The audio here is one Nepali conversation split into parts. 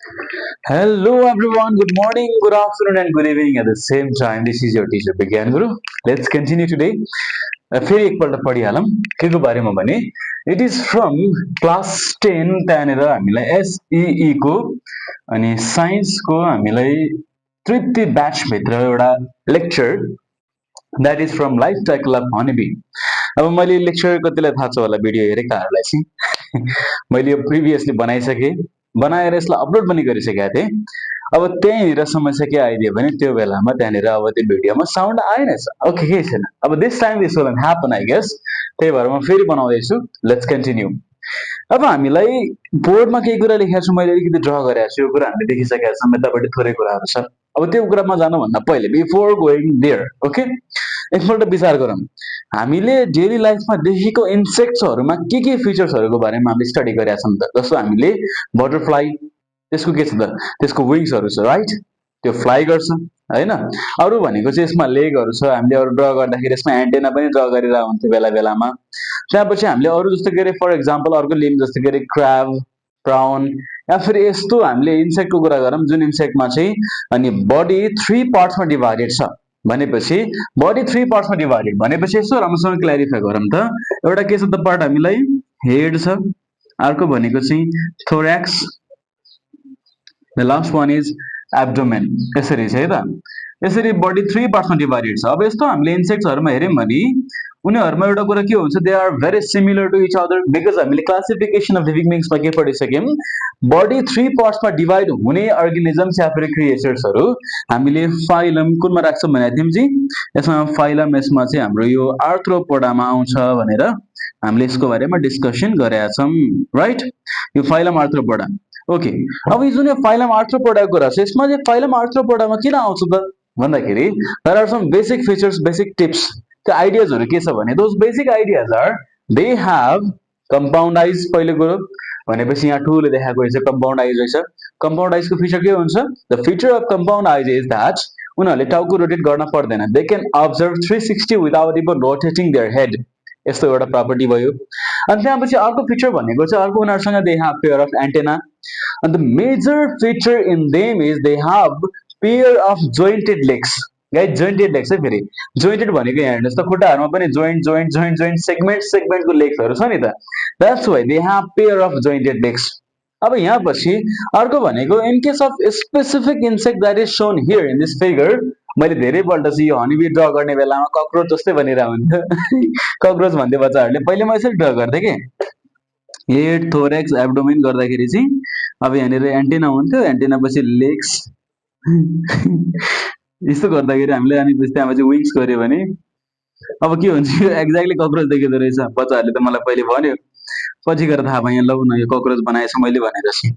Hello everyone, good morning, good afternoon and good evening at the same time. This is your teacher Bigyan Guru. Let's continue today. फेरि एकपल्ट पढिहालौँ के को बारेमा भने इट इज फ्रम क्लास 10 त्यहाँनिर हामीलाई एसईई को अनि साइन्सको हामीलाई तृप्ति ब्याच भित्र एउटा lecture that is from life cycle of honeybee. अब मैले लेक्चर कतिलाई थाहा छ होला भिडियो हेरेकाहरूलाई चाहिँ मैले यो प्रिभियसली बनाइसकेँ, बनाएर यसलाई अपलोड पनि गरिसकेका थिएँ। अब त्यहीँनिर समस्या के आइदियो भने त्यो बेलामा त्यहाँनिर अब त्यो भिडियोमा साउन्ड आएनछ। ओके, केही छैन। अब this time this will happen I guess, त्यही भएर म फेरि बनाउँदैछु। Let's continue. अब हामीलाई बोर्डमा केही कुरा लेखेको छु, मैले अलिकति ड्र गरेको छु, यो कुरा हामीले देखिसकेका छौँ, यतापट्टि थोरै कुराहरू छ। अब त्यो कुरामा जानुभन्दा पहिले बिफोर गोइङ देयर, ओके, एकपल्ट विचार गरौँ। हामीले डेली लाइफमा देखेको इन्सेक्ट्सहरूमा के फिचर्सहरूको बारेमा हामीले स्टडी गरेका छौँ त। जस्तो हामीले बटरफ्लाई, त्यसको के छ त, त्यसको विङ्सहरू छ, राइट, त्यो फ्लाइ गर्छ हैन। अरू भनेको चाहिँ यसमा लेगहरू छ, हामीले अरू ड्र गर्दाखेरि यसमा एन्टेना पनि ड्र गरिरहेको हुन्थ्यो बेला बेलामा। त्यसपछि हामीले अरू जस्तो के अरे फर एक्जाम्पल अर्को लिम जस्तो के अरे क्राब, प्राउन, या फेरि यस्तो हामीले इन्सेक्टको कुरा गरौँ जुन इन्सेक्टमा चाहिँ अनि बडी 3 पार्ट्समा डिभाइडेड छ भनेपछि बडी 3 पार्ट्समा डिभाइडेड भनेपछि यसो राम्रोसँग क्ल्यारिफाई गरौँ त। एउटा के छ त पार्ट हामीलाई हेड छ, अर्को भनेको चाहिँ thorax, the last one is abdomen. यसरी छ है त, यसरी बडी 3 पार्ट्समा डिभाइडेड छ। अब यस्तो हामीले इन्सेक्ट्सहरूमा हेऱ्यौँ भने उनीहरूमा एउटा कुरा के हुन्छ, they are very similar to each other because हामीले क्लासिफिकेसन अफ लिभिङ बिङ्समा के पढिसक्यौँ, बडी 3 पार्ट्समा डिभाइड हुने अर्गेनिजम्स या फिर क्रिएचर्सहरू हामीले फाइलम कुनमा राख्छौँ भनेको थियौँ जी। यसमा फाइलम, यसमा चाहिँ हाम्रो यो आर्थ्रोपोडामा आउँछ भनेर हामीले यसको बारेमा डिस्कसन गरेका छौँ, राइट। यो फाइलम आर्थ्रोपोडा, ओके। अब यो जुन फाइलम आर्थ्रोपोडाको कुरा छ, यसमा चाहिँ फाइलम आर्थ्रोपोडामा किन आउँछ त भन्दाखेरि there are some basic features, basic tips. त्यो आइडियाजहरू के छ भने those basic ideas are they have compound eyes. पहिलो कुरो भनेपछि यहाँ ठुलो देखाएको रहेछ कम्पाउन्ड आइज रहेछ। कम्पाउन्ड आइजको फिचर के हुन्छ, the feature of compound eyes is that उनीहरूले टाउको रोटेट गर्न पर्दैन, they can observe 360 without even rotating their head, यस्तो एउटा प्रपर्टी भयो। अनि त्यसपछि अर्को फिचर भनेको चाहिँ अर्को उनीहरूसँग they have pair of antenna, and the major feature in them is they have pair of jointed legs. Guys jointed legs है, फेरि जोइन्टेड भनेको यहाँ हेर्नुहोस् त, खुट्टाहरूमा पनि joint joint joint joint segment सेगमेन्टको लेग्सहरू छ नि त, that's why they have pair of jointed legs. अब यहाँ पछि अर्को भनेको in case of specific insect that is shown here in this figure, मैले धेरैपल्ट चाहिँ यो हनीबी ड्र गर्ने बेलामा कक्रोच जस्तै बनिरहेको हुन्थ्यो कक्रोच भन्थ्यो बच्चाहरूले, पहिले म यसरी ड्र गर्थेँ कि हेड थोरेक्स एब्डोमेन गर्दाखेरि चाहिँ अब यहाँनिर एन्टेना हुन्थ्यो, एन्टेना पछि लेग्स यस्तो गर्दाखेरि हामीले अनि त्यहाँपछि विङ्स गर्यो भने अब के हुन्छ, यो एक्ज्याक्टली कक्रोच देखिँदो रहेछ। बच्चाहरूले त मलाई पहिले भन्यो, पछि गएर थाहा भयो लौ न यो कक्रोच बनाएछ मैले भनेर चाहिँ।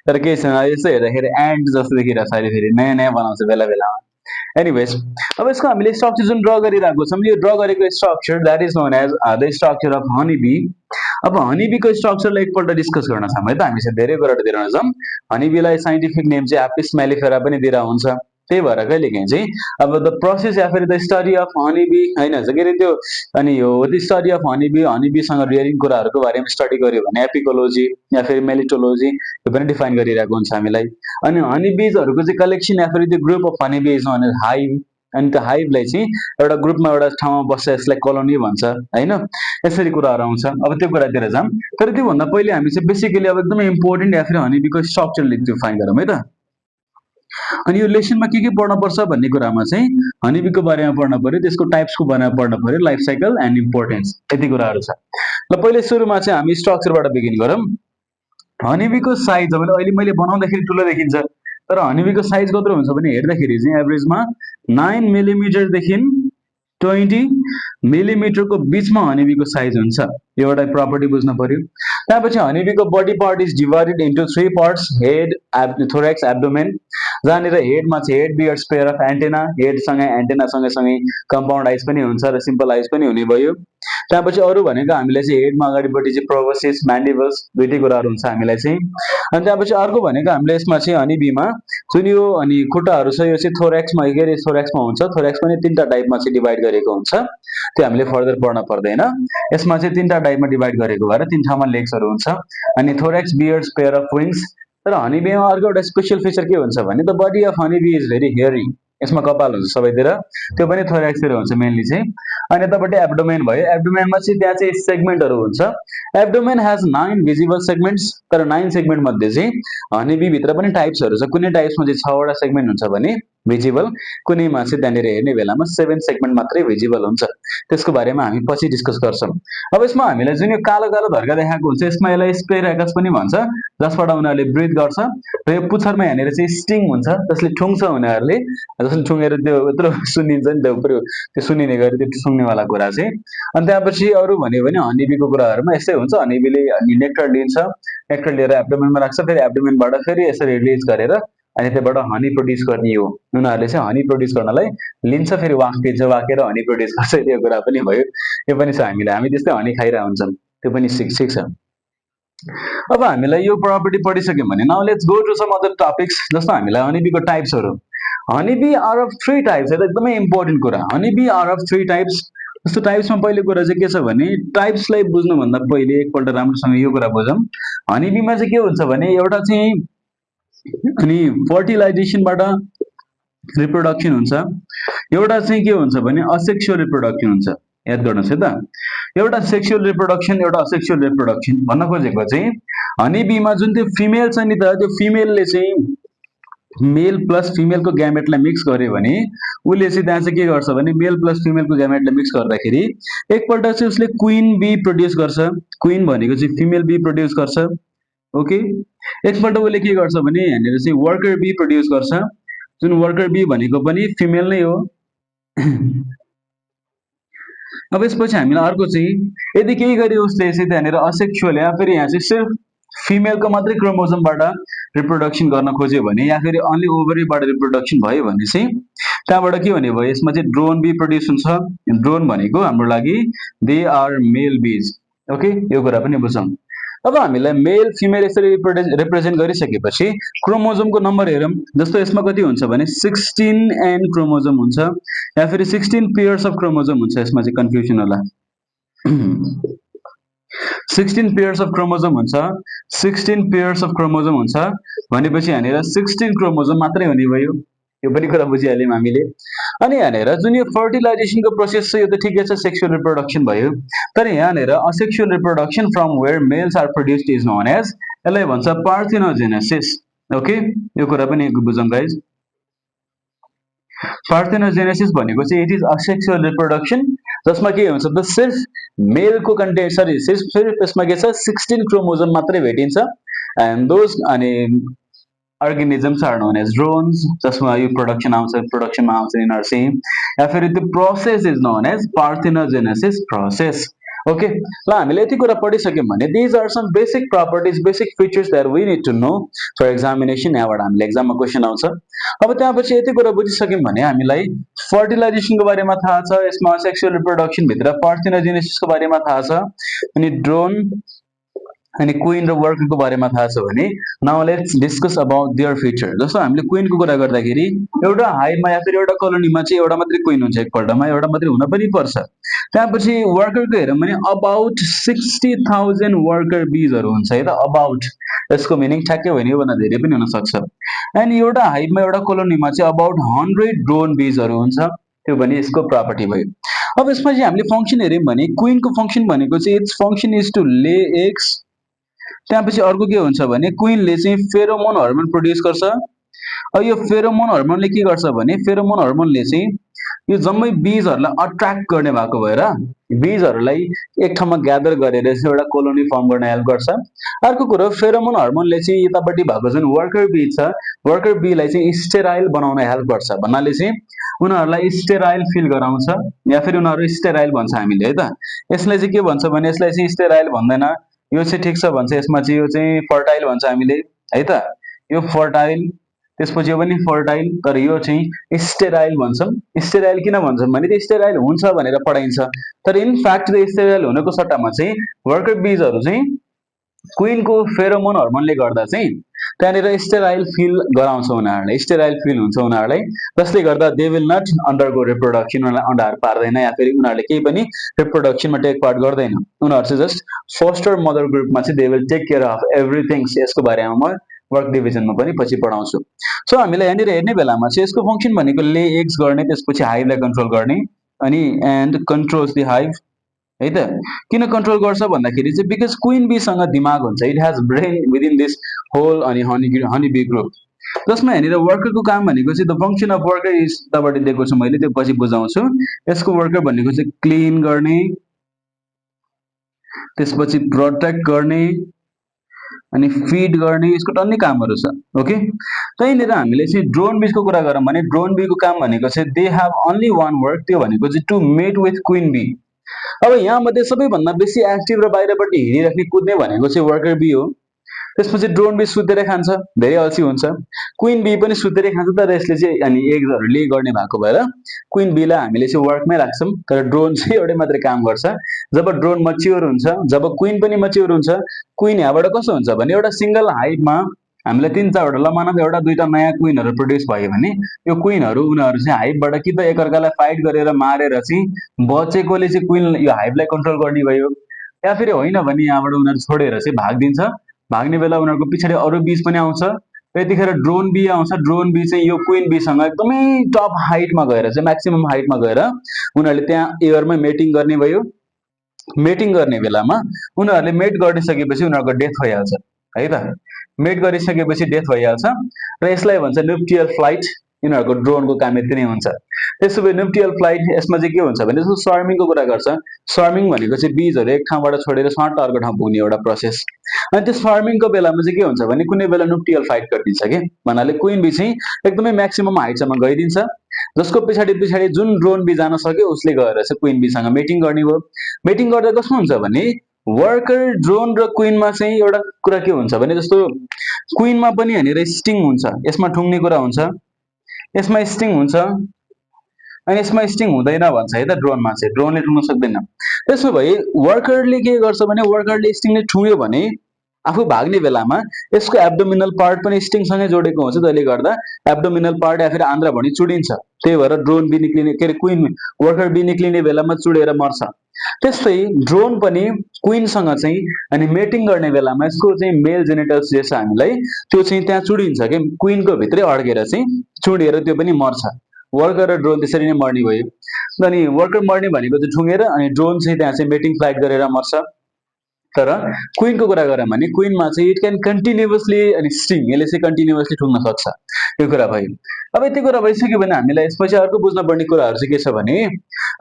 तर केही छैन, यसो हेर्दाखेरि एन्ट जस्तो देखिरहेको छ, अहिले फेरि नयाँ नयाँ बनाउँछ बेला बेलामा। एनिवेज, अब यसको हामीले स्ट्रक्चर जुन ड्र गरिरहेको छौँ, यो ड्र गरेको structure that is known as the structure of honeybee. अब हनीबीको स्ट्रक्चरलाई एकपल्ट डिस्कस गर्न छौँ है त, हामी चाहिँ धेरै कुराहरू दिएर छौँ। हनीबीलाई साइन्टिफिक नेम चाहिँ एपिस मेलिफेरा पनि दिएर हुन्छ, त्यही भएर कहिलेकाहीँ चाहिँ अब द प्रोसेस या फेरि द स्टडी अफ हनीबी होइन के अरे त्यो, अनि यो द स्टडी अफ हनीबी, हनीबीसँग रिलेटेड कुराहरूको बारेमा स्टडी गर्यो भने एपिकोलोजी या फेरि मेलिटोलोजी यो पनि डिफाइन गरिरहेको हुन्छ हामीलाई। अनि हनीबीजहरूको चाहिँ कलेक्सन या फेरि त्यो group of honeybee is known as hive, अनि त्यो हाइभलाई चाहिँ एउटा ग्रुपमा एउटा ठाउँमा बस्छ, यसलाई कोलोनी भन्छ होइन, यसरी कुराहरू आउँछ। अब त्यो कुरातिर जाऊँ, तर त्योभन्दा पहिले हामी चाहिँ बेसिकली अब एकदमै इम्पोर्टेन्ट या फेरि हनीबीको स्ट्रक्चर डिफाइन गरौँ है त। अनि यो लेसनमा के पढ्न पर्छ भन्ने कुरामा चाहिँ हनीबीको बारेमा पढ्न पर्यो, त्यसको टाइप्सको बारेमा पढ्न पर्यो, लाइफ साइकल एन्ड इम्पोर्टेन्स, यति कुराहरू छ। ल पहिले सुरुमा चाहिँ हामी स्ट्रक्चरबाट बिगिन गरौँ। हनीबीको साइज अब अहिले मैले बनाउँदाखेरि ठुलो देखिन्छ, तर हनीबीको साइज कत्रो हुन्छ भने हेर्दाखेरि चाहिँ एभरेजमा 9 मिलिमिटरदेखि 20 मिलिमिटरको बिचमा हनीबीको साइज हुन्छ, यो एउटा प्रपर्टी बुझ्न पर्यो। त्यसपछि हनीबीको body part is divided into 3 parts, head, thorax, abdomen, जहाँनिर हेडमा चाहिँ head bears pair of antenna, हेडसँगै एन्टेना सँगसँगै कम्पाउन्ड आइज पनि हुन्छ र सिम्पल आइज पनि हुने भयो। त्यसपछि अरू भनेको हामीलाई चाहिँ हेडमा अगाडिपट्टि चाहिँ प्रोबोसिस, म्यान्डिबल्स दुईटै कुराहरू हुन्छ हामीलाई चाहिँ। अनि त्यसपछि अर्को भनेको हामीले यसमा चाहिँ हनीबीमा जुन यो अनि खुट्टाहरू छ यो चाहिँ थोरेक्समा के अरे थोरेक्समा हुन्छ, थोरेक्स पनि 3टा टाइपमा चाहिँ डिभाइड गरेको हुन्छ, त्यो हामीले फर्दर पढ्न पर्दैन। यसमा चाहिँ 3टा टाइपमा डिभाइड गरेको भएर 3 ठाउँमा लेग्सहरू हुन्छ। अनि thorax bears pair of wings, तर हनी बीमा अर्को एउटा स्पेशल फिचर के हुन्छ भने the body of honey bee is very hairy, यसमा कपाल हुन्छ सबैतिर, त्यो पनि थोरेक्सतिर हुन्छ मेनली चाहिँ। अनि यतापट्टि एब्डोमेन भयो, एब्डोमेनमा चाहिँ त्यहाँ चाहिँ सेगमेन्टहरू हुन्छ। एब्डोमेन हेज 9 भिजिबल सेगमेन्ट्स, तर 9 सेगमेन्ट मध्ये चाहिँ हनी बी भित्र पनि टाइप्सहरू छ, कुनै टाइप्समा चाहिँ 6 वटा सेगमेन्ट हुन्छ भने भिजिबल, कुनैमा चाहिँ त्यहाँनिर हेर्ने बेलामा 7 सेगमेन्ट मात्रै भिजिबल हुन्छ। त्यसको बारेमा हामी पछि डिस्कस गर्छौं। अब यसमा हामीलाई जुन यो कालो कालो धर्का देखाएको हुन्छ यसमा यसलाई स्पेराकस पनि भन्छ, जसबाट उनीहरूले ब्रिथ गर्छ। र यो पुच्छरमा यहाँनिर चाहिँ स्टिङ हुन्छ, जसले ठुङ्छ उनीहरूले, जसले ठुङ्गेर त्यो यत्रो सुनिन्छ नि, त्यो सुनिने गरी त्यो सुन्नेवाला कुरा चाहिँ। अनि त्यसपछि अरू भन्यो भने हनीबीको कुराहरूमा यस्तै हुन्छ, हनीबीले नेक्टर लिन्छ, नेक्टर लिएर एब्डोमेनमा राख्छ, फेरि एब्डोमेनबाट फेरि यसरी रिलिज गरेर अनि त्यबाट हनी प्रोड्युस गर्ने हो। उनीहरूले चाहिँ हनी प्रोड्युस गर्नलाई लिन्छ, फेरि वाक्दिन्छ, वाकेर हनी प्रोड्युस गर्छ, त्यो कुरा पनि भयो। यो पनि छ हामी त्यस्तै हनी खाइरहेको हुन्छौँ, त्यो पनि सिक्छ। अब हामीलाई यो प्रपर्टी पढिसक्यौँ भने now let's go to some other topics, जस्तो हामीलाई हनीबीको टाइप्सहरू। हनीबी आर अफ 3 टाइप्स, यो एकदमै इम्पोर्टेन्ट कुरा। Honeybee are of 3 types. जस्तो टाइप्समा पहिलो कुरा चाहिँ के छ भने टाइप्सलाई बुझ्नुभन्दा पहिले एकपल्ट राम्रोसँग यो कुरा बुझौँ। हनीबीमा चाहिँ के हुन्छ भने एउटा चाहिँ अनि फर्टिलाइजेसनबाट रिप्रोडक्सन हुन्छ, एउटा चाहिँ के हुन्छ भने असेक्सुअल रिप्रोडक्सन हुन्छ। याद गर्नुहोस् है त, एउटा सेक्सुअल रिप्रोडक्सन, एउटा असेक्सुअल रिप्रोडक्सन। भन्न खोजेको चाहिँ हनीबीमा जुन त्यो फिमेल छ नि त, त्यो फिमेलले चाहिँ मेल प्लस फिमेलको ग्यामेटलाई मिक्स गर्यो भने उसले चाहिँ त्यहाँ चाहिँ के गर्छ भने मेल प्लस फिमेलको ग्यामेटलाई मिक्स गर्दाखेरि एकपल्ट चाहिँ उसले क्वीन बी प्रोड्युस गर्छ। क्वीन भनेको चाहिँ फिमेल बी प्रोड्युस गर्छ, ओके। एकपल्ट उसले के गर्छ भने यहाँनिर चाहिँ वर्कर बी प्रोड्युस गर्छ, जुन वर्कर बी भनेको पनि फिमेल नै हो। अब यसपछि हामीलाई अर्को चाहिँ यदि केही गरी उसले चाहिँ त्यहाँनिर असेक्सुअल या फेरि यहाँ चाहिँ सिर्फ फिमेलको मात्रै क्रोमोजोमबाट रिप्रोडक्सन गर्न खोज्यो भने या फेरि अन्ली ओभरीबाट रिप्रोडक्सन भयो भने चाहिँ त्यहाँबाट के हुने भयो, यसमा चाहिँ ड्रोन बी प्रोड्युस हुन्छ। ड्रोन भनेको हाम्रो लागि दे आर मेल बीज, ओके। यो कुरा पनि बुझौँ। अब हामीलाई मेल फिमेल यसरी रिप्रेजेन्ट गरिसकेपछि क्रोमोजोमको नम्बर हेरौँ। जस्तो यसमा कति हुन्छ भने 16 एन क्रोमोजोम हुन्छ, या फेरि 16 पेयर्स अफ क्रोमोजोम हुन्छ। यसमा चाहिँ कन्फ्युजन होला। 16 पेयर्स अफ क्रोमोजोम हुन्छ, 16 पेयर्स अफ क्रोमोजोम हुन्छ भनेपछि यहाँनिर 16 क्रोमोजोम मात्रै हुने भयो। यो पनि कुरा बुझिहाल्यौँ हामीले। अनि यहाँनिर जुन यो फर्टिलाइजेसनको प्रोसेस छ यो त ठिकै छ, सेक्सुअल रिप्रोडक्सन भयो। तर यहाँनिर asexual reproduction from where males are produced is known as, यसलाई भन्छ पार्थेनोजेनेसिस, ओके। यो कुरा पनि बुझौँ गाइज। पार्थेनोजेनेसिस भनेको चाहिँ इट इज असेक्सुअल रिप्रोडक्सन जसमा के हुन्छ त सिर्फ मेलको कन्टेन्ट सिर्फ यसमा के छ 16 क्रोमोजोम मात्रै भेटिन्छ। एन्ड दोज अनि organisms are known as drones, जसमा यो प्रोडक्सनमा आउँछ यिनीहरू चाहिँ, या फेरि त्यो process is known as parthenogenesis process, okay. ल हामीले यति कुरा पढिसक्यौँ भने these are some basic properties, basic features that we need to know for examination. यहाँबाट हामीले एक्जाममा क्वेसन आउँछ। अब त्यसपछि यति कुरा बुझिसक्यौँ भने हामीलाई फर्टिलाइजेसनको बारेमा थाहा छ, यसमा सेक्सुअल रिप्रोडक्सन भित्र पार्थेनोजेनेसिसको बारेमा थाहा छ, अनि ड्रोन अनि क्वीन र वर्करको बारेमा थाहा छ भने now let's discuss about their feature. जस्तो हामीले क्वीनको कुरा गर्दाखेरि एउटा हाइभमा या फेरि एउटा कोलोनीमा चाहिँ एउटा मात्रै क्वीन हुन्छ, एकपल्टमा एउटा मात्रै हुन पनि पर्छ। त्यसपछि वर्करको हेरौँ भने अबाउट 60,000 वर्कर बीजहरू हुन्छ है त, अबाउट। यसको मिनिङ ठ्याक्कै होइन, योभन्दा धेरै पनि हुन सक्छ। अनि एउटा हाइभमा एउटा कोलोनीमा चाहिँ अबाउट 100 ड्रोन बीजहरू हुन्छ, त्यो पनि यसको प्रपर्टी भयो। अब यसमा चाहिँ हामीले फङ्सन हेर्यौँ भने क्वीनको फङ्सन भनेको चाहिँ it's function is to lay eggs. त्यसपछि अर्को के हुन्छ भने क्वीनले चाहिँ फेरोमोन हर्मोन प्रोड्युस गर्छ। अब यो फेरोमोन हर्मोनले के गर्छ भने फेरोमोन हर्मोनले चाहिँ यो जम्मै बीजहरूलाई अट्र्याक्ट गर्ने भएको भएर बीजहरूलाई एक ठाउँमा ग्यादर गरेर चाहिँ एउटा कोलोनी फर्म गर्न हेल्प गर्छ। अर्को कुरो फेरोमोन हर्मोनले चाहिँ यतापट्टि भएको जुन वर्कर बी छ, वर्कर बीलाई चाहिँ स्टेराइल बनाउन हेल्प गर्छ। भन्नाले चाहिँ उनीहरूलाई स्टेराइल फिल गराउँछ, या फेरि उनीहरू स्टेराइल भन्छ हामीले है त। यसलाई चाहिँ के भन्छ भने यसलाई चाहिँ स्टेराइल भन्दैन, यो चाहिँ ठिक छ भन्छ, यसमा चाहिँ यो चाहिँ फर्टाइल भन्छ हामीले है त। यो फर्टाइल, त्यसपछि यो पनि फर्टाइल, तर यो चाहिँ स्टेराइल भन्छौँ। स्टेराइल किन भन्छौँ भने त्यो स्टेराइल हुन्छ भनेर पढाइन्छ, तर इनफ्याक्ट त्यो स्टेराइल हुनुको सट्टामा चाहिँ वर्कर बीजहरू चाहिँ क्वीनको फेरोमोन हर्मोनले गर्दा चाहिँ त्यहाँनिर स्टेराइल फिल गराउँछ उनीहरूलाई, स्टेराइल फिल हुन्छ उनीहरूलाई, जसले गर्दा दे विल नट अन्डरगो रिप्रोडक्सन, उनीहरूलाई अन्डर पार्दैन या फेरि उनीहरूले केही पनि रिप्रोडक्सनमा टेक पार्ट गर्दैन। उनीहरू चाहिँ जस्ट फोस्टर मदर ग्रुपमा चाहिँ they will take care of everything. यसको बारेमा म वर्क डिभिजनमा पनि पछि पढाउँछु। सो हामीलाई यहाँनिर हेर्ने बेलामा चाहिँ यसको फङ्सन भनेको ले एग्स गर्ने, त्यसपछि हाइभलाई कन्ट्रोल गर्ने अनि एन्ड कन्ट्रोल्स द हाइभ है त। किन कन्ट्रोल गर्छ भन्दाखेरि चाहिँ बिकज क्विन बीसँग दिमाग हुन्छ, it has brain within this whole अनि हनी बी ग्रुप, जसमा यहाँनिर वर्करको काम भनेको चाहिँ the function of worker is तपाईँले दिएको छु मैले, त्यो पछि बुझाउँछु। यसको वर्कर भनेको चाहिँ क्लिन गर्ने, त्यसपछि प्रोटेक्ट गर्ने अनि फिड गर्ने, यसको टन्नै कामहरू छ। ओके, त्यहीँनिर हामीले चाहिँ ड्रोन बीको कुरा गरौँ भने ड्रोन बीको काम भनेको चाहिँ they have only one work, त्यो भनेको चाहिँ to mate with queen bee. अब यहाँ मध्ये सबैभन्दा बेसी एक्टिभ र बाहिरपट्टि हिँडिराख्ने कुद्ने भनेको चाहिँ वर्कर बी हो। त्यसपछि ड्रोन बी सुतेरै खान्छ, धेरै अल्छी हुन्छ। क्विन बी पनि सुतेरै खान्छ, तर यसले चाहिँ अनि एग्सहरू ले गर्ने भएको भएर क्विन बीलाई हामीले चाहिँ वर्कमै राख्छौँ, तर ड्रोन चाहिँ एउटै मात्रै काम गर्छ। जब ड्रोन मच्योर हुन्छ, जब क्विन पनि मच्योर हुन्छ, क्विन यहाँबाट कस्तो हुन्छ भने एउटा सिंगल हाइभमा हामीलाई 3-4 वटा मानव एउटा दुईटा नयाँ क्विनहरू प्रोड्युस भयो भने यो क्विनहरू उनीहरू चाहिँ हाइभबाट कि त एकअर्कालाई फाइट गरेर मारेर चाहिँ बचेकोले चाहिँ क्विन यो हाइभलाई कन्ट्रोल गर्ने भयो, या फेरि होइन भने यहाँबाट उनीहरू छोडेर चाहिँ भागिदिन्छ। भाग्ने बेला उनीहरूको पछाडि अरू बीज पनि आउँछ, त्यतिखेर ड्रोन बी आउँछ। ड्रोन बी चाहिँ यो क्विन बीसँग एकदमै टप हाइटमा गएर चाहिँ म्याक्सिमम हाइटमा गएर उनीहरूले त्यहाँ एयरमा मेटिङ गर्ने भयो। मेटिङ गर्ने बेलामा उनीहरूले मेट गरिसकेपछि उनीहरूको डेथ भइहाल्छ है त। मेट गरिसकेपछि डेथ भइहाल्छ र यसलाई भन्छ न्युक्लियर फ्लाइट। यिनीहरूको ड्रोनको काम यति नै हुन्छ। त्यसो भए न्युक्लियर फ्लाइट यसमा चाहिँ के हुन्छ भने जस्तो स्वार्मिङको कुरा गर्छ। स्वार्मिङ भनेको चाहिँ बीजहरू एक ठाउँबाट छोडेर स्वाट अर्को ठाउँ पुग्ने एउटा प्रोसेस। अनि त्यो स्वार्मिङको बेलामा चाहिँ के हुन्छ भने कुनै बेला न्युक्लियर फ्लाइट गरिदिन्छ कि भन्नाले क्विन बी चाहिँ एकदमै म्याक्सिमम हाइटसम्म गइदिन्छ, जसको पछाडि जुन ड्रोन बी जान सक्यो उसले गएर चाहिँ क्विन बीसँग मेटिङ गर्ने भयो। मेटिङ गर्दा कस्तो हुन्छ भने वर्कर ड्रोन र क्विनमा चाहिँ एउटा कुरा के हुन्छ भने जस्तो क्विनमा पनि यहाँनिर स्टिङ हुन्छ, यसमा ठुङ्ने कुरा हुन्छ, यसमा स्टिङ हुन्छ अनि यसमा स्टिङ हुँदैन भन्छ है त। ड्रोनमा चाहिँ ड्रोनले ठुङ्न सक्दैन। त्यसो भए वर्करले के गर्छ भने वर्करले स्टिङले ठुङ्यो भने आफू भाग्ने बेलामा यसको एब्डोमिनल पार्ट पनि स्टिङसँगै जोडेको हुन्छ, जसले गर्दा एब्डोमिनल पार्ट या फेरि आन्द्रा भनी चुडिन्छ। त्यही भएर ड्रोन बी निक्लिने के अरे क्विन वर्कर बी निक्लिने बेलामा चुडेर मर्छ। त्यस्तै ड्रोन पनि क्विनसँग चाहिँ अनि मेटिङ गर्ने बेलामा यसको चाहिँ मेल जेनिटल्स जे छ हामीलाई त्यो चाहिँ त्यहाँ चुडिन्छ कि क्विनको भित्रै अड्केर चाहिँ चुडेर त्यो पनि मर्छ। वर्कर र ड्रोन त्यसरी नै मर्ने भयो। अनि वर्कर मर्ने भनेको चाहिँ ठुङ्गेर अनि ड्रोन चाहिँ त्यहाँ चाहिँ मेटिङ फ्लाइट गरेर मर्छ। तर क्विनको कुरा गरौँ भने क्विनमा चाहिँ इट क्यान कन्टिन्युअसली अनि स्टिङ, यसले चाहिँ कन्टिन्युअसली ठुङ्न सक्छ। यो कुरा भयो। अब यति कुरा भइसक्यो भने हामीलाई यसपछि अर्को बुझ्न पर्ने कुराहरू चाहिँ के छ भने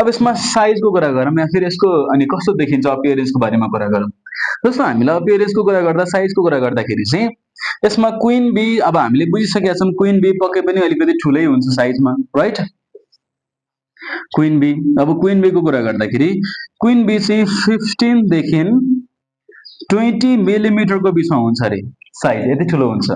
अब यसमा साइजको कुरा गरौँ या फिर यसको अनि कस्तो देखिन्छ अपियरेन्सको बारेमा कुरा गरौँ। जस्तो हामीलाई अपियरेन्सको कुरा गर्दा साइजको कुरा गर्दाखेरि चाहिँ यसमा क्विन बी अब हामीले बुझिसकेका छौँ क्विन बी पक्कै पनि अलिकति ठुलै हुन्छ साइजमा, राइट। क्विन बी, अब क्विन बीको कुरा गर्दाखेरि क्विन बी चाहिँ 15 देखि 20 मिलिमिटरको बिचमा हुन्छ अरे साइज, यति ठुलो हुन्छ।